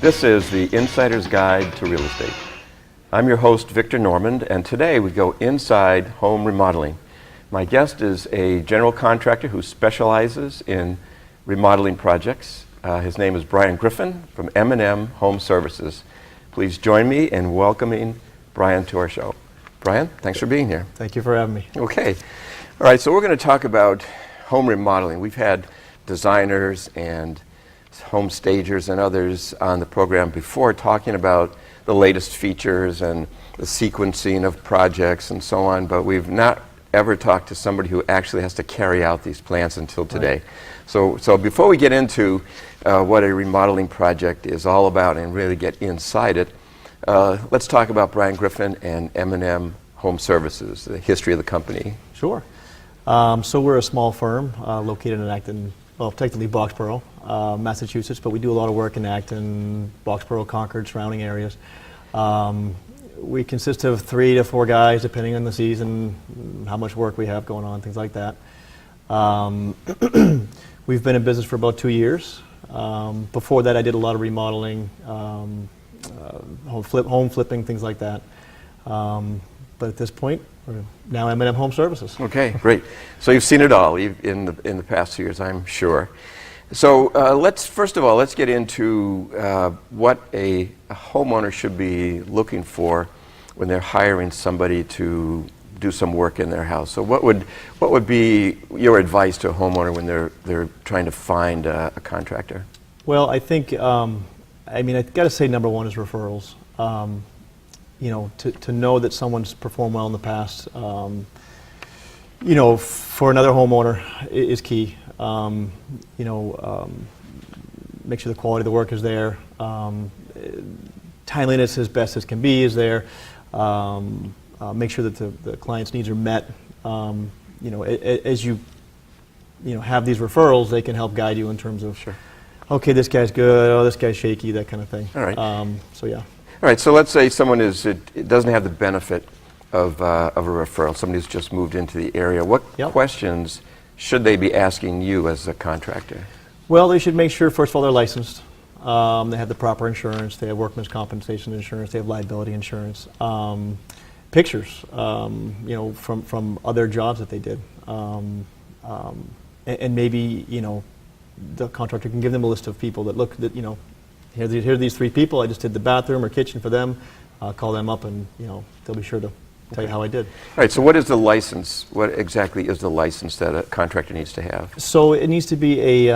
This is the Insider's Guide to Real Estate. I'm your host, Victor Normand, and today we go inside home remodeling. My guest is a general contractor who specializes in remodeling projects. His name is Brian Griffin from M&M Home Services. Please join me in welcoming Brian to our show. Brian, thanks for being here. Thank you for having me. Okay. All right, so we're going to talk about home remodeling. We've had designers and home stagers and others on the program before talking about the latest features and the sequencing of projects and so on, but we've not ever talked to somebody who actually has to carry out these plans until today. Right. So before we get into what a remodeling project is all about and really get inside it, let's talk about Brian Griffin and M&M Home Services, the history of the company. Sure. So we're a small firm located in Acton, well, technically Boxborough, Massachusetts, but we do a lot of work in Acton, Boxborough, Concord, surrounding areas. We consist of 3 to 4 guys, depending on the season, how much work we have going on, things like that. We've been in business for about 2 years. Before that, I did a lot of remodeling, home flipping, things like that. But at this point, we're now M&M Home Services. Okay, great. So you've seen it all in the past 2 years, I'm sure. So first of all, let's get into what a homeowner should be looking for when they're hiring somebody to do some work in their house. So what would be your advice to a homeowner when they're trying to find a contractor? Well, I think I've got to say number one is referrals. To know that someone's performed well in the past, for another homeowner is key. Make sure the quality of the work is there. Timeliness as best as can be is there. Make sure that the client's needs are met. As you have these referrals, they can help guide you in terms of, sure, okay, this guy's good, oh, this guy's shaky, that kind of thing. All right. So yeah. All right, so let's say someone doesn't have the benefit of a referral, somebody who's just moved into the area. What questions should they be asking you as a contractor? Well, they should make sure, first of all, they're licensed. They have the proper insurance, they have workman's compensation insurance, they have liability insurance. Pictures, from other jobs that they did. And maybe, the contractor can give them a list of people that here are these 3 people, I just did the bathroom or kitchen for them. Call them up and, they'll be sure to tell you how I did. All right, so what is the license? What exactly is the license that a contractor needs to have? So it needs to be a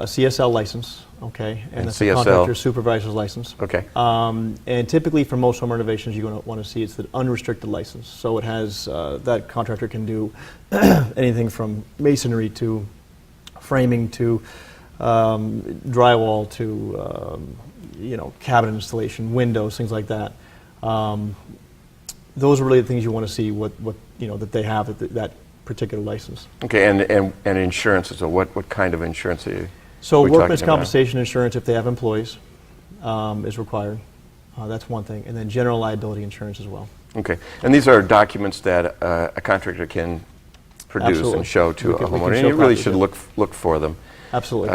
CSL license, okay? And that's CSL? a contractor supervisor's license. Okay. And typically for most home renovations, you're going to want to see it's the unrestricted license. So it has, that contractor can do anything from masonry to framing to drywall to cabinet installation, windows, things like that. Those are really the things you want to see that they have that particular license. Okay, and insurance. So what kind of insurance are you? So workman's compensation insurance, if they have employees, is required. That's one thing, and then general liability insurance as well. Okay, and these are documents that a contractor can produce Absolutely. And show to a homeowner, and you really should look for them. Absolutely.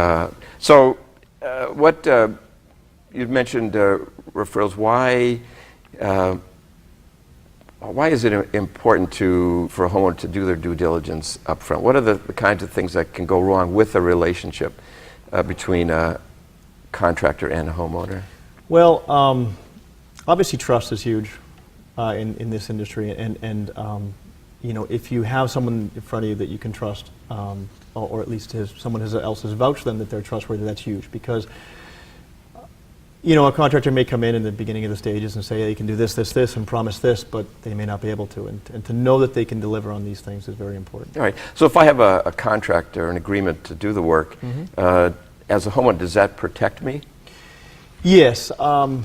You've mentioned referrals. Why is it important for a homeowner to do their due diligence up front? What are the kinds of things that can go wrong with a relationship between a contractor and a homeowner? Well, obviously trust is huge in this industry, and if you have someone in front of you that you can trust, or at least someone else has vouched for them that they're trustworthy, that's huge, because a contractor may come in the beginning of the stages and say, hey, you can do this, this, this, and promise this, but they may not be able to. And to know that they can deliver on these things is very important. All right. So if I have a contract or an agreement to do the work, as a homeowner, does that protect me? Yes. In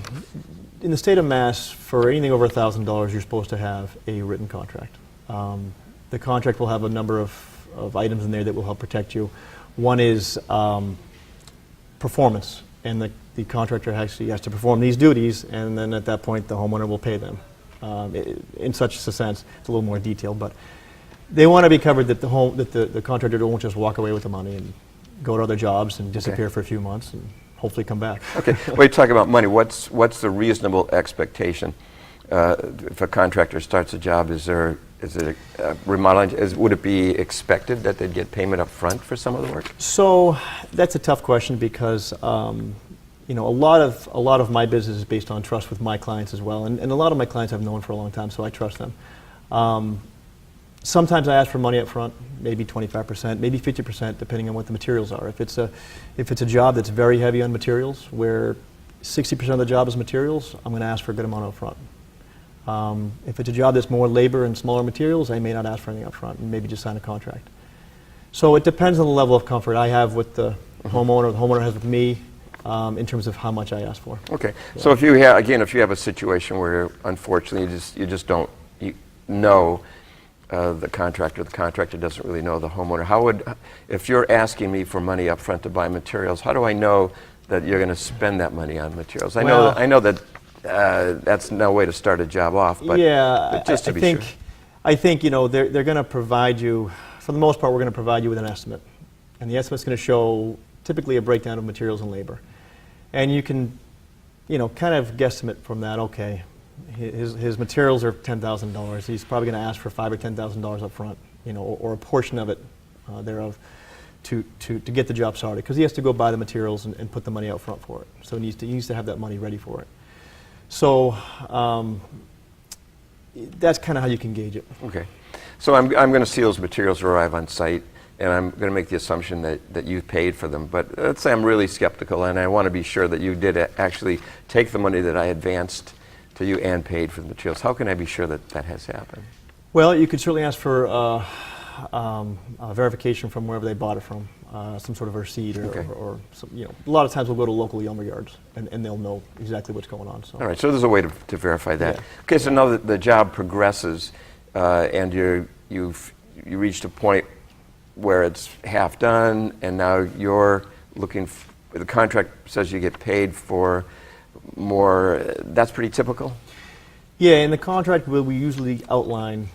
the state of Mass, for anything over $1,000, you're supposed to have a written contract. The contract will have a number of items in there that will help protect you. One is performance, and the contractor actually has to perform these duties, and then at that point the homeowner will pay them. In such a sense, it's a little more detailed, but they want to be covered that the contractor won't just walk away with the money and go to other jobs and disappear for a few months. And hopefully come back. Okay, well, you talk about money. What's the reasonable expectation if a contractor starts a job? Is it remodeling? Would it be expected that they'd get payment up front for some of the work? So that's a tough question because you know, a lot of my business is based on trust with my clients as well, and a lot of my clients I've known for a long time, so I trust them. Sometimes I ask for money up front, maybe 25%, maybe 50%, depending on what the materials are. If it's a job that's very heavy on materials, where 60% of the job is materials, I'm going to ask for a good amount up front. If it's a job that's more labor and smaller materials, I may not ask for anything up front and maybe just sign a contract. So it depends on the level of comfort I have with the homeowner, the homeowner has with me, in terms of how much I ask for. Okay. Yeah. So if you have a situation where unfortunately you just don't know the contractor doesn't really know the homeowner, if you're asking me for money up front to buy materials, how do I know that you're going to spend that money on materials? I know that that's no way to start a job off, but, yeah, but just to be sure. I think, you know, they're going to provide you, for the most part, we're going to provide you with an estimate. And the estimate's going to show typically a breakdown of materials and labor. And you can, you know, kind of guesstimate from that, okay, his materials are $10,000. He's probably going to ask for $5,000 or $10,000 up front, you know, or a portion of it thereof to get the job started, because he has to go buy the materials and put the money out front for it. So he needs to have that money ready for it. So that's kind of how you can gauge it. Okay. So I'm going to see those materials arrive on site, and I'm going to make the assumption that you paid for them. But let's say I'm really skeptical, and I want to be sure that you did actually take the money that I advanced to you and paid for the materials. How can I be sure that that has happened? Well, you could certainly ask for verification from wherever they bought it from, some sort of a receipt or some, you know, a lot of times we'll go to local lumber yards and they'll know exactly what's going on. So. All right, so there's a way to verify that. Yeah. Okay, so now that the job progresses and you've reached a point where it's half done, and now you're looking, the contract says you get paid for more, that's pretty typical? Yeah, in the contract we usually outline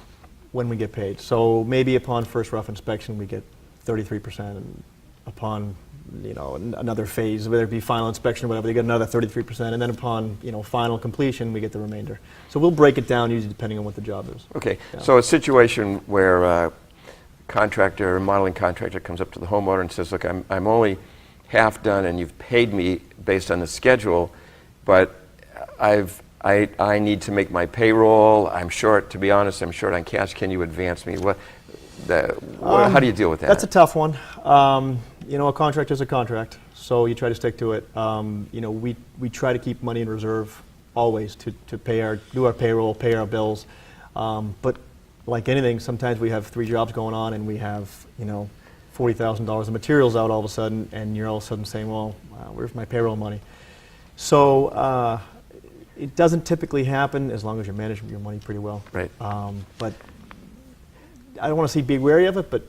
when we get paid. So maybe upon first rough inspection we get 33%, and upon, you know, another phase, whether it be final inspection or whatever, they get another 33%, and then upon, you know, final completion we get the remainder. So we'll break it down usually depending on what the job is. Okay, yeah. So a situation where contractor, remodeling contractor comes up to the homeowner and says, look, I'm only half done and you've paid me based on the schedule, but I need to make my payroll. I'm short, to be honest, I'm short on cash. Can you advance me? How do you deal with that? That's a tough one. You know, a contract is a contract, so you try to stick to it. You know, we try to keep money in reserve always to do our payroll, pay our bills. But like anything, sometimes we have 3 jobs going on and we have, you know, $40,000 of materials out all of a sudden, and you're all of a sudden saying, well, where's my payroll money? So it doesn't typically happen as long as you're managing your money pretty well. Right. But I don't want to say be wary of it, but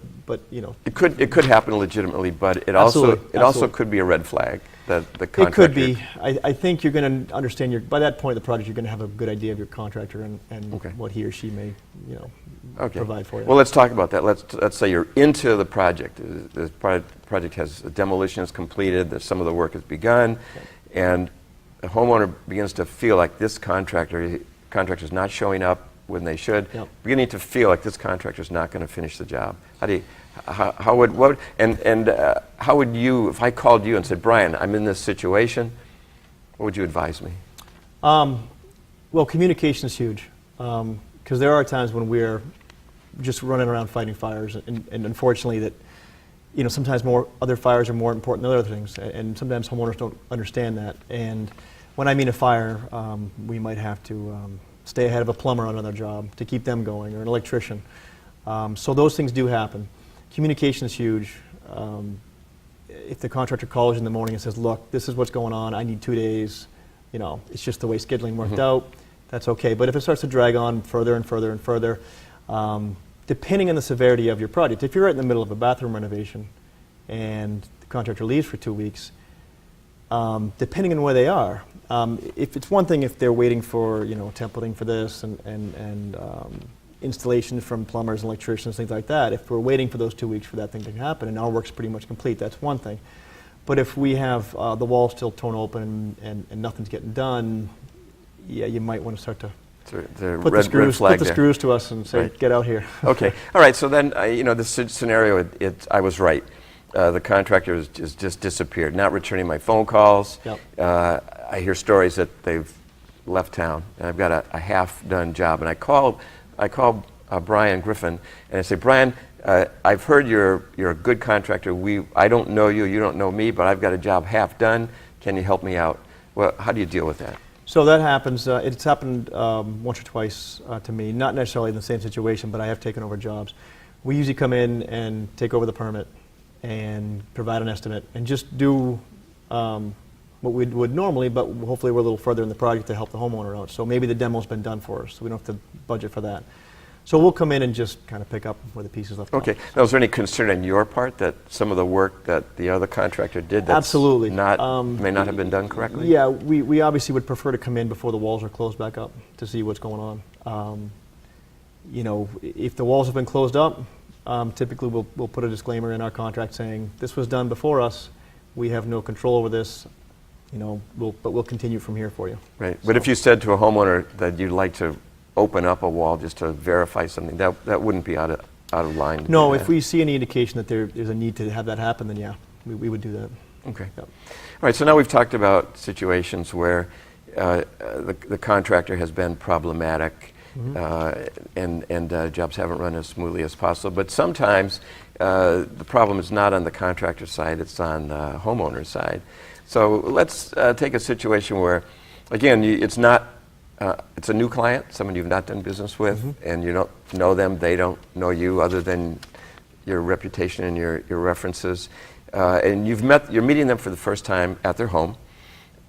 you know. It could happen legitimately, but it also could be a red flag that the contractor. It could be. I think you're going to understand by that point of the project, you're going to have a good idea of your contractor and okay. what he or she may, you know, okay. provide for you. Well, let's talk about that. Let's say you're into the project. The project has demolition is completed. Some of the work has begun, okay. And the homeowner begins to feel like this contractor's not showing up when they should, yep. Beginning to feel like this contractor's not going to finish the job. How would you, if I called you and said, Brian, I'm in this situation, what would you advise me? Well, communication is huge, because there are times when we're just running around fighting fires, and unfortunately that, you know, sometimes other fires are more important than other things, and sometimes homeowners don't understand that. And when I mean a fire, we might have to stay ahead of a plumber on another job to keep them going, or an electrician. So those things do happen. Communication is huge. If the contractor calls you in the morning and says, look, this is what's going on, I need 2 days, you know, it's just the way scheduling worked out, that's okay. But if it starts to drag on further and further and further, depending on the severity of your project, if you're right in the middle of a bathroom renovation and the contractor leaves for 2 weeks, depending on where they are, if it's one thing if they're waiting for, you know, templating for this and installation from plumbers and electricians, things like that, if we're waiting for those 2 weeks for that thing to happen and our work's pretty much complete, that's one thing. But if we have the wall still torn open and nothing's getting done, yeah, you might want to start to The put red flag the there. screws to us and say, Right. get out here. Okay. All right. So then, this scenario, I was right. The contractor has just disappeared, not returning my phone calls. Yep. I hear stories that they've left town, and I've got a half-done job. And I call Brian Griffin, and I say, Brian, I've heard you're a good contractor. I don't know you, you don't know me, but I've got a job half done. Can you help me out? Well, how do you deal with that? So that happens. It's happened once or twice to me, not necessarily in the same situation, but I have taken over jobs. We usually come in and take over the permit and provide an estimate and just do what we would normally, but hopefully we're a little further in the project to help the homeowner out. So maybe the demo's been done for us, so we don't have to budget for that. So we'll come in and just kind of pick up where the pieces left off. Okay. Now, is there any concern on your part that some of the work that the other contractor did that's Absolutely. may not have been done correctly? Yeah, we obviously would prefer to come in before the walls are closed back up to see what's going on. If the walls have been closed up, typically we'll put a disclaimer in our contract saying, this was done before us, we have no control over this, but we'll continue from here for you. Right. But if you said to a homeowner that you'd like to open up a wall just to verify something, that wouldn't be out of line to No, do if that. we see any indication that there's a need to have that happen, then yeah, we would do that. Okay. Yep. All right, so now we've talked about situations where the contractor has been problematic, and jobs haven't run as smoothly as possible. But sometimes the problem is not on the contractor side, it's on the homeowner's side. So let's take a situation where, again, it's a new client, someone you've not done business with, and you don't know them, they don't know you other than your reputation and your references. And you're meeting them for the first time at their home.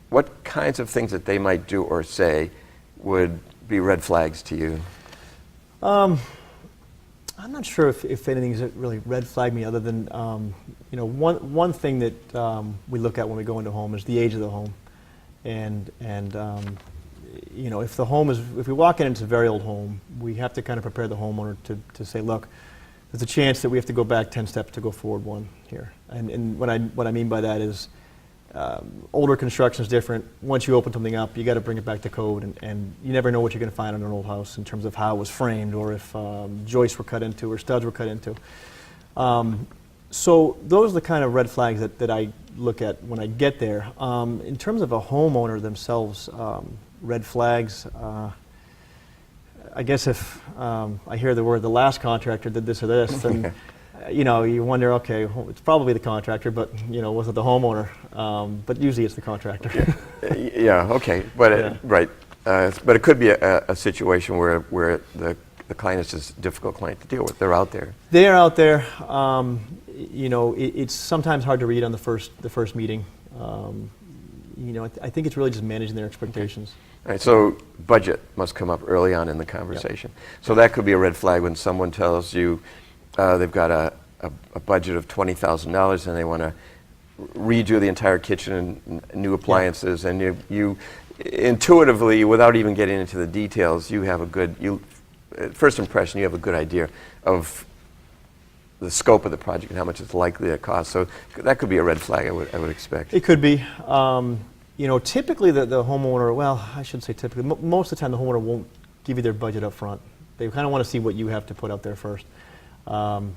What kinds of things that they might do or say would be red flags to you? I'm not sure if anything's really red flagged me other than, one thing that we look at when we go into a home is the age of the home. And if we walk in and it's a very old home, we have to kind of prepare the homeowner to say, look, there's a chance that we have to go back 10 steps to go forward one here. And what I mean by that is older construction is different. Once you open something up, you got to bring it back to code, and you never know what you're going to find on an old house in terms of how it was framed or if joists were cut into or studs were cut into. So those are the kind of red flags that I look at when I get there. In terms of a homeowner themselves, red flags, I guess if I hear the word the last contractor did this or this, then you wonder, okay, it's probably the contractor, but was it the homeowner? But usually it's the contractor. Yeah, okay, but Yeah. right, but it could be a situation where the client is just a difficult client to deal with. They're out there. They are out there. It's sometimes hard to read on the first meeting. I think it's really just managing their expectations. All right, so budget must come up early on in the conversation. So that could be a red flag when someone tells you they've got a budget of $20,000 and they want to redo the entire kitchen and new appliances, and you intuitively, without even getting into the details, you have a good, first impression, you have a good idea of the scope of the project and how much it's likely to cost. So that could be a red flag, I would expect. It could be. Typically the homeowner, well, I shouldn't say typically, most of the time the homeowner won't give you their budget up front. They kind of want to see what you have to put out there first. When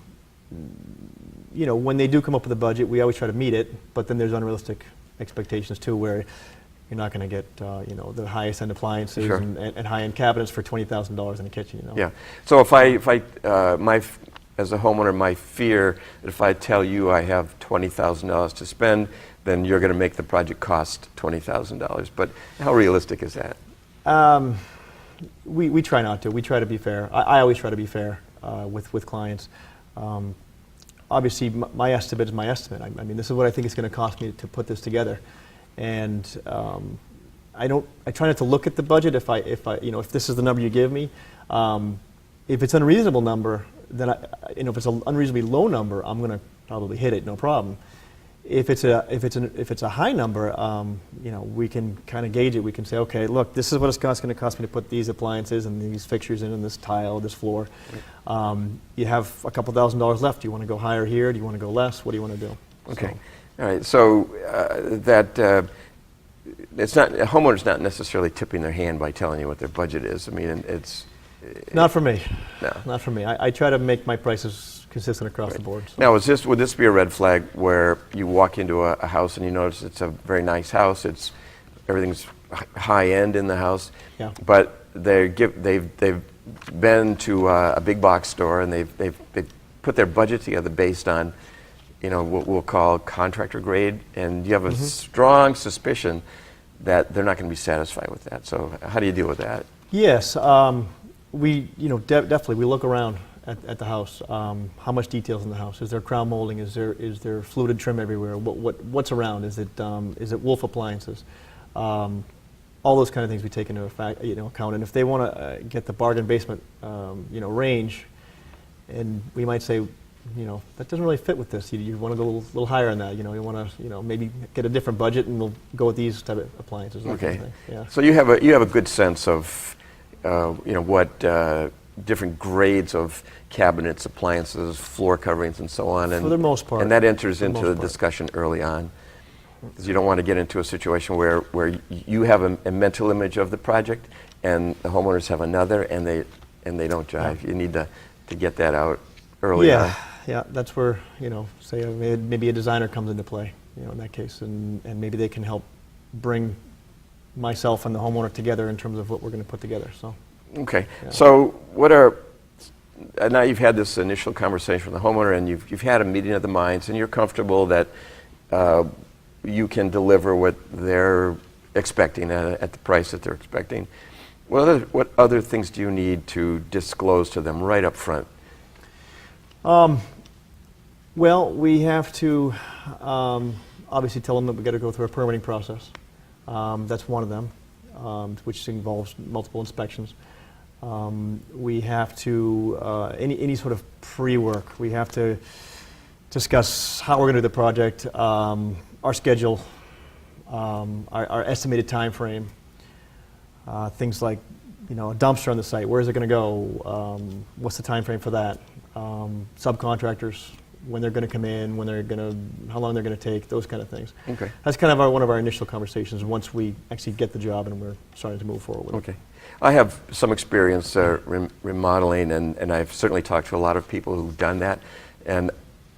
they do come up with a budget, we always try to meet it, but then there's unrealistic expectations too, where you're not going to get the highest end appliances Sure. and high end cabinets for $20,000 in a kitchen. Yeah. So if I as a homeowner, my fear that if I tell you I have $20,000 to spend, then you're going to make the project cost $20,000. But how realistic is that? We try not to. We try to be fair. I always try to be fair with clients. Obviously, my estimate is my estimate. I mean, this is what I think it's going to cost me to put this together, and I try not to look at the budget if this is the number you give me. If it's an unreasonable number, then if it's an unreasonably low number, I'm going to probably hit it, no problem. If it's a high number, we can kind of gauge it. We can say, okay, look, this is what it's going to cost me to put these appliances and these fixtures in and this tile, this floor. You have a couple $1,000s left. Do you want to go higher here? Do you want to go less? What do you want to do? Okay. All right, so it's not, a homeowner's not necessarily tipping their hand by telling you what their budget is. I mean, it's... Not for me. No. Not for me. I try to make my prices consistent across the board. So. Now, would this be a red flag where you walk into a house and you notice it's a very nice house, everything's high end in the house, Yeah. but they've been to a big box store and they've put their budget together based on, what we'll call contractor grade, and you have a strong suspicion that they're not going to be satisfied with that. So how do you deal with that? Yes, we definitely we look around at the house. How much details in the house? Is there crown molding? Is there fluted trim everywhere? What's around? Is it Wolf appliances? All those kind of things we take into account. And if they want to get the bargain basement range, and we might say, that doesn't really fit with this. You want to go a little higher on that. You want to maybe get a different budget, and we'll go with these type of appliances. Okay. Kind of thing. Yeah. So you have a good sense of what different grades of cabinets, appliances, floor coverings, and so on. And for the most part. And that enters into the discussion early on, because you don't want to get into a situation where you have a mental image of the project, and the homeowners have another, and they don't jive. Yeah. You need to get that out early on. Yeah, that's where, say maybe a designer comes into play, in that case, and maybe they can help bring myself and the homeowner together in terms of what we're going to put together. So. Okay. Yeah. So now you've had this initial conversation with the homeowner, and you've had a meeting of the minds, and you're comfortable that you can deliver what they're expecting at the price that they're expecting. What other things do you need to disclose to them right up front? Well, we have to obviously tell them that we've got to go through a permitting process. That's one of them, which involves multiple inspections. We have to, any sort of pre-work, we have to discuss how we're going to do the project, our schedule, our estimated time frame, things like, a dumpster on the site, where is it going to go, what's the time frame for that, subcontractors, when they're going to come in, how long they're going to take, those kind of things. Okay. That's kind of one of our initial conversations once we actually get the job and we're starting to move forward with it. Okay. I have some experience remodeling, and I've certainly talked to a lot of people who've done that, and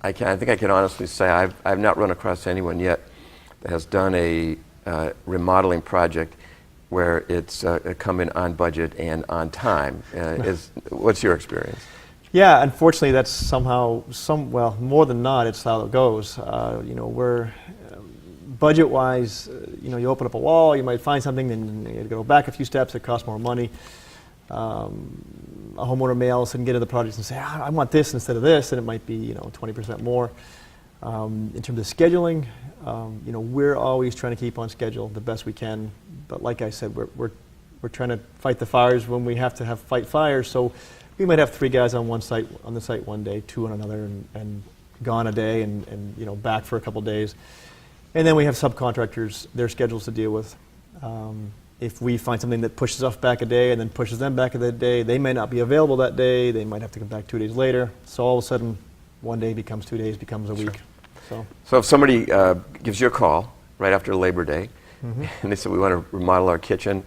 I think I can honestly say I've not run across anyone yet that has done a remodeling project where it's come in on budget and on time. What's your experience? Yeah, unfortunately, that's somehow more than not, it's how it goes. We're budget-wise, you open up a wall, you might find something, then you go back a few steps, it costs more money. A homeowner may all of a sudden get into the project and say, I want this instead of this, and it might be 20% more. In terms of scheduling, we're always trying to keep on schedule the best we can. But like I said, we're trying to fight the fires when we have to fight fires. So we might have 3 guys on the site one day, 2 on another, and gone a day, and back for a couple days. And then we have subcontractors, their schedules to deal with. If we find something that pushes us back a day and then pushes them back a day, they may not be available that day. They might have to come back 2 days later. So all of a sudden, one day becomes 2 days, becomes a week. So if somebody gives you a call right after Labor Day, and they say, we want to remodel our kitchen,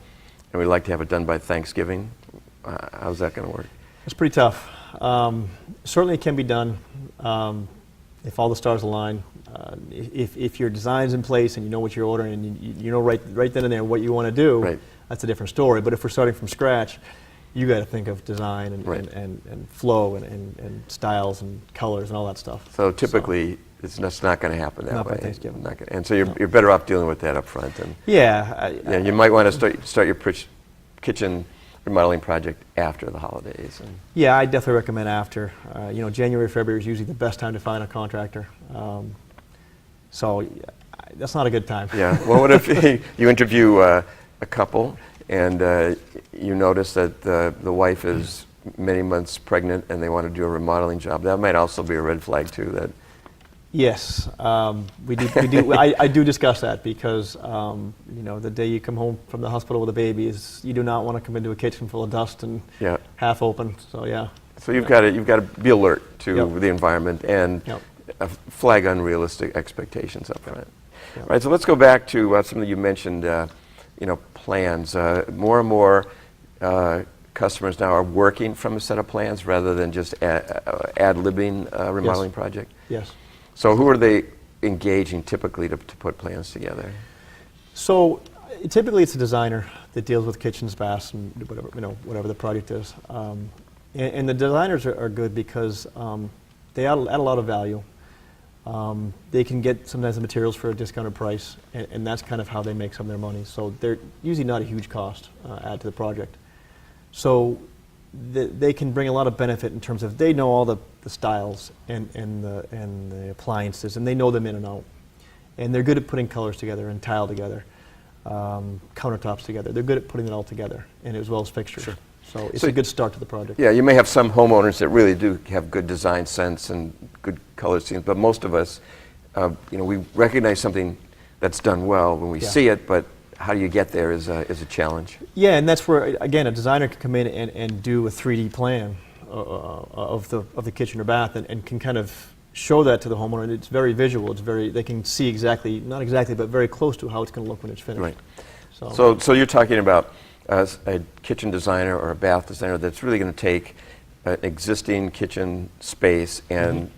and we'd like to have it done by Thanksgiving, how's that going to work? It's pretty tough. Certainly it can be done if all the stars align. If your design's in place and you know what you're ordering and you know right then and there what you want to do, that's a different story. But if we're starting from scratch, you got to think of design and flow and styles and colors and all that stuff. So typically, it's not going to happen that way. Not by Thanksgiving. And so you're better off dealing with that up front. And you might want to start your kitchen remodeling project after the holidays. Yeah, I definitely recommend after. January, February is usually the best time to find a contractor. So that's not a good time. Yeah. Well, what if you interview a couple and you notice that the wife is many months pregnant and they want to do a remodeling job? That might also be a red flag too. Yes, we do. I do discuss that because the day you come home from the hospital with a baby you do not want to come into a kitchen full of dust and half open. So yeah. So you've got to be alert to the environment, and flag unrealistic expectations up front. Yeah. All right, so let's go back to something you mentioned, plans. More and more customers now are working from a set of plans rather than just ad-libbing remodeling Yes. project. Yes. So who are they engaging typically to put plans together? So typically it's a designer that deals with kitchens, baths, and whatever the project is. And the designers are good because they add a lot of value. They can get sometimes the materials for a discounted price, and that's kind of how they make some of their money. So they're usually not a huge cost add to the project. So they can bring a lot of benefit in terms of they know all the styles and the appliances, and they know them in and out. And they're good at putting colors together and tile together, countertops together. They're good at putting it all together, and as well as fixtures. Sure. So it's a good start to the project. Yeah, you may have some homeowners that really do have good design sense and good color schemes, but most of us, we recognize something that's done well when we see it, but how do you get there is a challenge. Yeah, and that's where, again, a designer can come in and do a 3D plan of the kitchen or bath and can kind of show that to the homeowner. It's very visual. They can see exactly, not exactly, but very close to how it's going to look when it's finished. Right. So you're talking about a kitchen designer or a bath designer that's really going to take an existing kitchen space and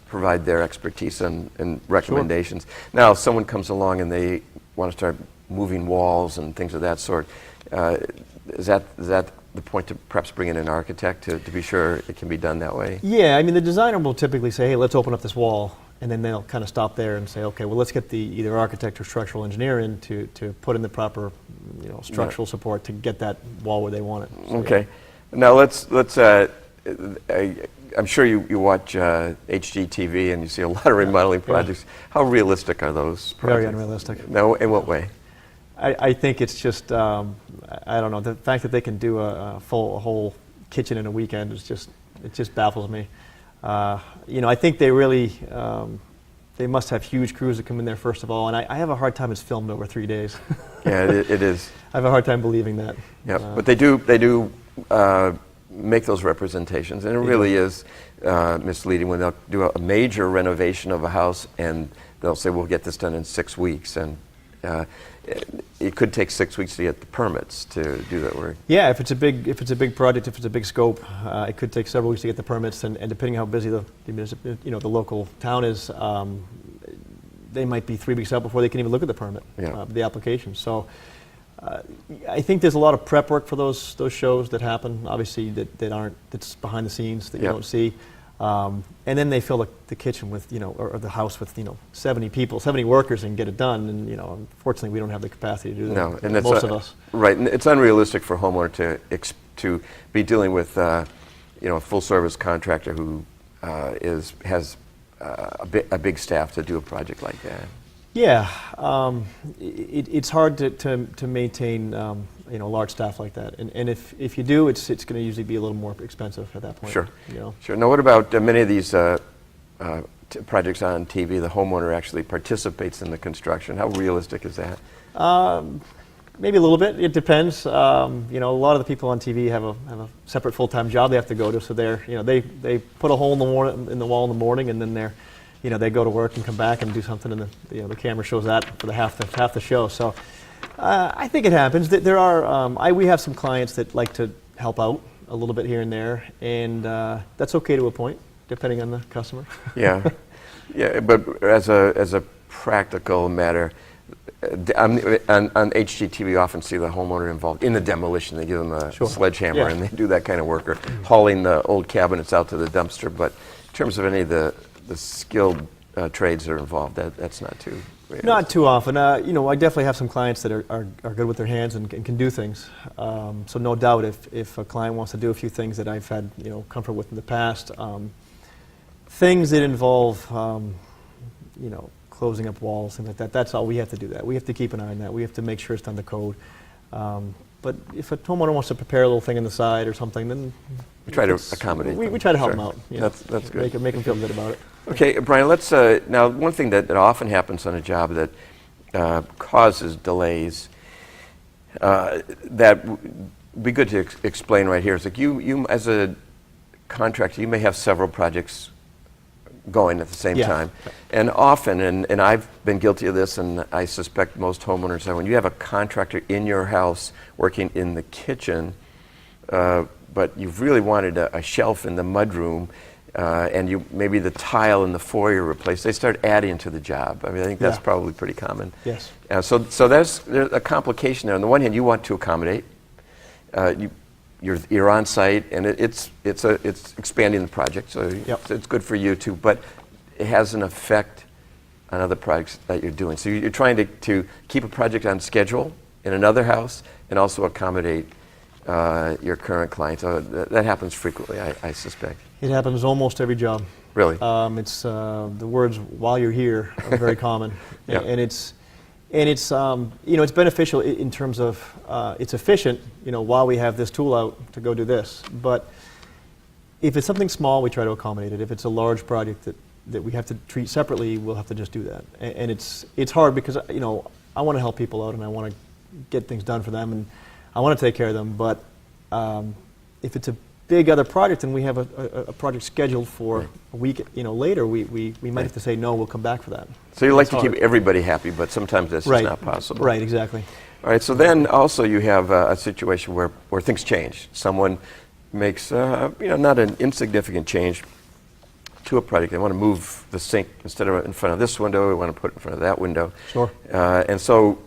provide their expertise and recommendations. Sure. Now, if someone comes along and they want to start moving walls and things of that sort, is that the point to perhaps bring in an architect to be sure it can be done that way? Yeah, I mean, the designer will typically say, hey, let's open up this wall, and then they'll kind of stop there and say, okay, well, let's get the either architect or structural engineer in to put in the proper structural support to get that wall where they want it. So, okay. Now let's I'm sure you watch HGTV and you see a lot of remodeling projects. Yeah. How realistic are those projects? Very unrealistic. No, in what way? I think it's just, I don't know, the fact that they can do a whole kitchen in a weekend it just baffles me. I think they really, they must have huge crews that come in there first of all, and I have a hard time it's filmed over 3 days. Yeah, it is. I have a hard time believing that. Yeah, but they do make those representations, and it really is misleading when they'll do a major renovation of a house and they'll say, we'll get this done in 6 weeks, and it could take 6 weeks to get the permits to do that work. Yeah, if it's a big project, if it's a big scope, it could take several weeks to get the permits, and depending how busy the local town is, they might be 3 weeks out before they can even look at the permit, the application. So I think there's a lot of prep work for those shows that happen. Obviously, that's behind the scenes that you don't see. And then they fill the kitchen with, or the house with, 70 people, 70 workers and get it done. And, unfortunately, we don't have the capacity to do that. No, and it's most of us. Right, and it's unrealistic for a homeowner to be dealing with, a full-service contractor who has a big staff to do a project like that. Yeah, it's hard to maintain a large staff like that, and if you do, it's going to usually be a little more expensive at that point. Sure. Sure. Now, what about many of these projects on TV? The homeowner actually participates in the construction. How realistic is that? Maybe a little bit. It depends. A lot of the people on TV have a separate full-time job they have to go to, so they put a hole in the wall in the morning, and then they go to work and come back and do something, and the camera shows that for the half the show. So I think it happens. There are we have some clients that like to help out a little bit here and there, and that's okay to a point, depending on the customer. Yeah, but as a practical matter, on HGTV, you often see the homeowner involved in the demolition. They give them a sledgehammer and they do that kind of work, or hauling the old cabinets out to the dumpster. But in terms of any of the skilled trades that are involved, that's not too realistic. Not too often. I definitely have some clients that are good with their hands and can do things. So no doubt, if a client wants to do a few things that I've had comfort with in the past, things that involve closing up walls, things like that. That's all we have to do. That we have to keep an eye on that. We have to make sure it's done to code. But if a homeowner wants to prepare a little thing on the side or something, then we try to accommodate. We try to help them out. That's good. Make them feel good about it. Okay, Brian. Let's now. One thing that often happens on a job that causes delays that would be good to explain right here is like you as a contractor, you may have several projects going at the same Yeah. time. And often, and I've been guilty of this, and I suspect most homeowners have, when you have a contractor in your house working in the kitchen, but you've really wanted a shelf in the mudroom, and maybe the tile in the foyer replaced, they start adding to the job. I mean, I think that's Yeah. probably pretty common. Yes. So there's a complication there. On the one hand, you want to accommodate. You're on site, and it's expanding the project, so Yep. it's good for you too. But it has an effect on other projects that you're doing. So you're trying to keep a project on schedule in another house, and also accommodate your current clients. That happens frequently, I suspect. It happens almost every job. Really? It's the words "while you're here" are very common, Yeah. and it's it's beneficial in terms of it's efficient. While we have this tool out to go do this, but if it's something small, we try to accommodate it. If it's a large project that we have to treat separately, we'll have to just do that. And it's hard because I want to help people out and I want to get things done for them and I want to take care of them. But if it's a big other project and we have a project scheduled for a week later, we might have to say no. We'll come back for that. So you like It's to keep hard. everybody happy, but sometimes that's just not possible. Right. Exactly. All right, so then also you have a situation where things change. Someone makes not an insignificant change to a project. They want to move the sink instead of in front of this window, we want to put it in front of that window. Sure. And so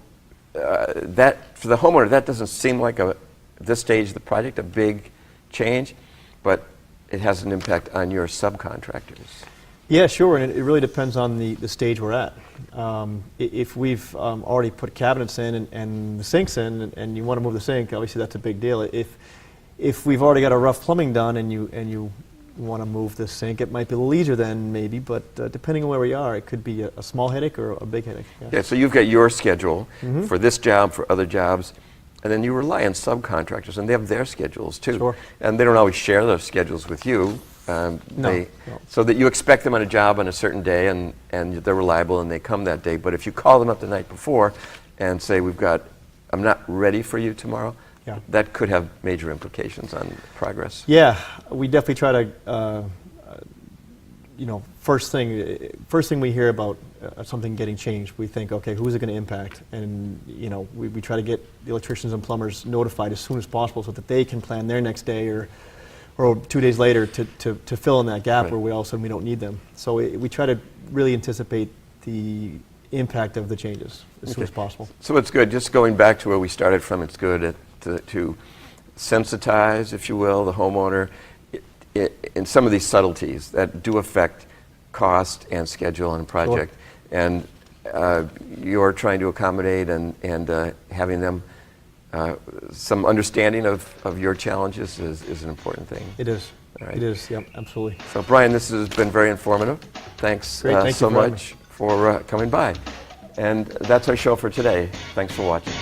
that for the homeowner, that doesn't seem like at this stage of the project a big change, but it has an impact on your subcontractors. Yeah, sure, and it really depends on the stage we're at. If we've already put cabinets in and the sink's in, and you want to move the sink, obviously that's a big deal. If we've already got a rough plumbing done and you want to move the sink, it might be a little easier then maybe, but depending on where we are, it could be a small headache or a big headache. Yeah, so you've got your schedule for this job, for other jobs, and then you rely on subcontractors, and they have their schedules too. Sure. And they don't always share those schedules with you. No. So that you expect them on a job on a certain day, and they're reliable and they come that day. But if you call them up the night before and say, I'm not ready for you tomorrow, Yeah. that could have major implications on progress. Yeah, we definitely try to, first thing we hear about something getting changed, we think, okay, who's it going to impact? And, we try to get the electricians and plumbers notified as soon as possible so that they can plan their next day or 2 days later to fill in that gap Right. where all of a sudden we don't need them. So we try to really anticipate the impact of the changes as soon as possible. So it's good, just going back to where we started from, it's good to sensitize, if you will, the homeowner in some of these subtleties that do affect cost and schedule and project. Sure. And you're trying to accommodate and having them some understanding of your challenges is an important thing. It is. All right. It is, yep, absolutely. So Brian, this has been very informative. Thanks Great, thank you so for having much for coming by. And that's our show for today. Thanks for watching.